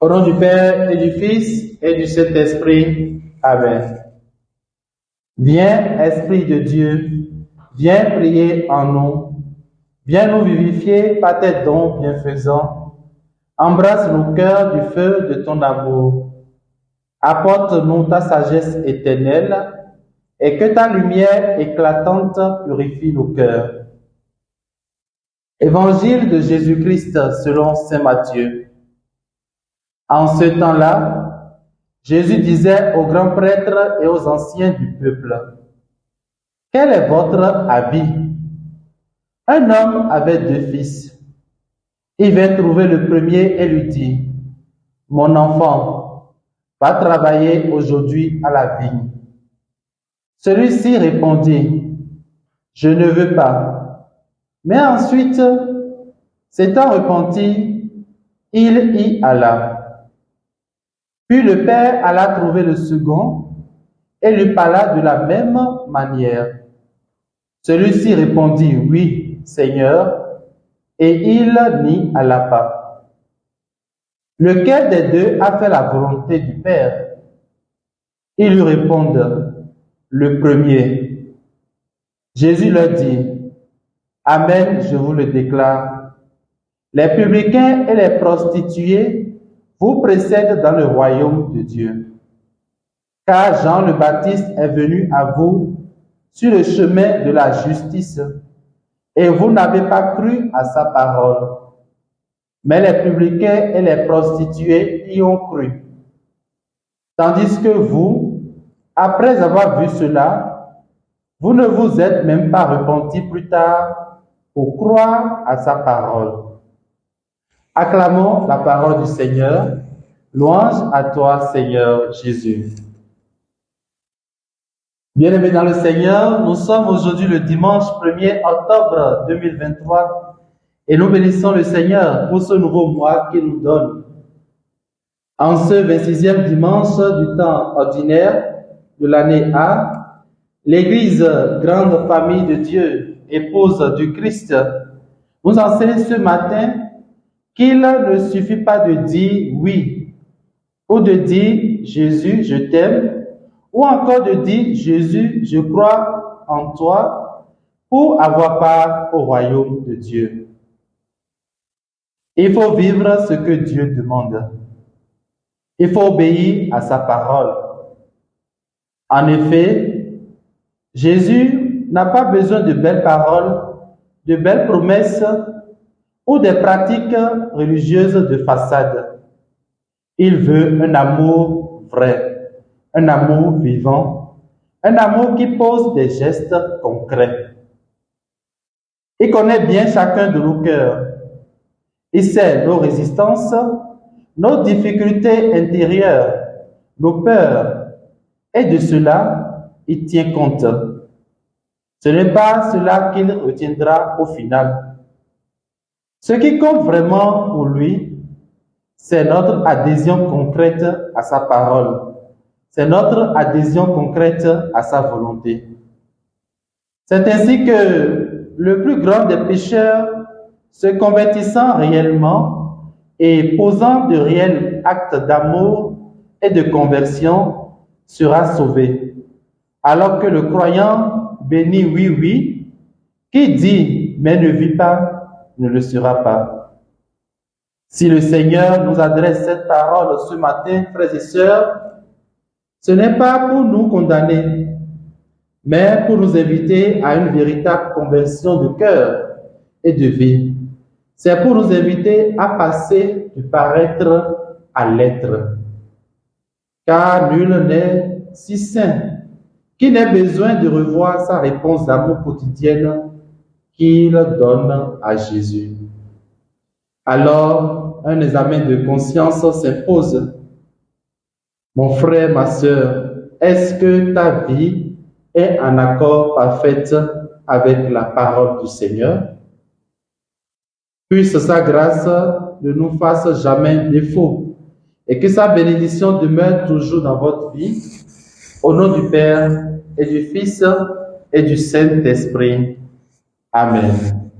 Au nom du Père et du Fils et du Saint-Esprit. Amen. Viens, Esprit de Dieu, viens prier en nous. Viens nous vivifier par tes dons bienfaisants. Embrasse nos cœurs du feu de ton amour. Apporte-nous ta sagesse éternelle et que ta lumière éclatante purifie nos cœurs. Évangile de Jésus-Christ selon saint Matthieu. En ce temps-là, Jésus disait aux grands prêtres et aux anciens du peuple: « Quel est votre avis ? Un homme avait 2 fils. Il vint trouver le premier et lui dit: « Mon enfant, va travailler aujourd'hui à la vigne. » Celui-ci répondit: « Je ne veux pas. » Mais ensuite, s'étant repenti, il y alla. Puis le père alla trouver le second et lui parla de la même manière. Celui-ci répondit: « Oui, Seigneur, » et il n'y alla pas. Lequel des deux a fait la volonté du Père? Ils lui répondent: « Le premier. » Jésus leur dit: « Amen, je vous le déclare. Les publicains et les prostituées vous précèdent dans le royaume de Dieu. Car Jean le Baptiste est venu à vous sur le chemin de la justice, et vous n'avez pas cru à sa parole. Mais les publicains et les prostituées y ont cru. Tandis que vous, après avoir vu cela, vous ne vous êtes même pas repentis plus tard pour croire à sa parole. » Acclamons la parole du Seigneur. Louange à toi, Seigneur Jésus. Bien-aimés dans le Seigneur, nous sommes aujourd'hui le dimanche 1er octobre 2023 et nous bénissons le Seigneur pour ce nouveau mois qu'il nous donne. En ce 26e dimanche du temps ordinaire de l'année A, l'Église, grande famille de Dieu, épouse du Christ, nous enseigne ce matin qu'il ne suffit pas de dire oui, ou de dire Jésus, je t'aime, ou encore de dire Jésus, je crois en toi, pour avoir part au royaume de Dieu. Il faut vivre ce que Dieu demande. Il faut obéir à sa parole. En effet, Jésus n'a pas besoin de belles paroles, de belles promesses ou des pratiques religieuses de façade. Il veut un amour vrai, un amour vivant, un amour qui pose des gestes concrets. Il connaît bien chacun de nos cœurs. Il sait nos résistances, nos difficultés intérieures, nos peurs, et de cela, il tient compte. Ce n'est pas cela qu'il retiendra au final. Ce qui compte vraiment pour lui, c'est notre adhésion concrète à sa parole. C'est notre adhésion concrète à sa volonté. C'est ainsi que le plus grand des pécheurs, se convertissant réellement et posant de réels actes d'amour et de conversion, sera sauvé. Alors que le croyant béni oui, oui, qui dit mais ne vit pas, ne le sera pas. Si le Seigneur nous adresse cette parole ce matin, frères et sœurs, ce n'est pas pour nous condamner, mais pour nous inviter à une véritable conversion de cœur et de vie. C'est pour nous inviter à passer du paraître à l'être. Car nul n'est si saint qu'il n'ait besoin de revoir sa réponse d'amour quotidienne qu'il donne à Jésus. Alors, un examen de conscience s'impose. Mon frère, ma sœur, est-ce que ta vie est en accord parfait avec la parole du Seigneur? Puisse sa grâce ne nous fasse jamais défaut et que sa bénédiction demeure toujours dans votre vie. Au nom du Père et du Fils et du Saint-Esprit. Amen.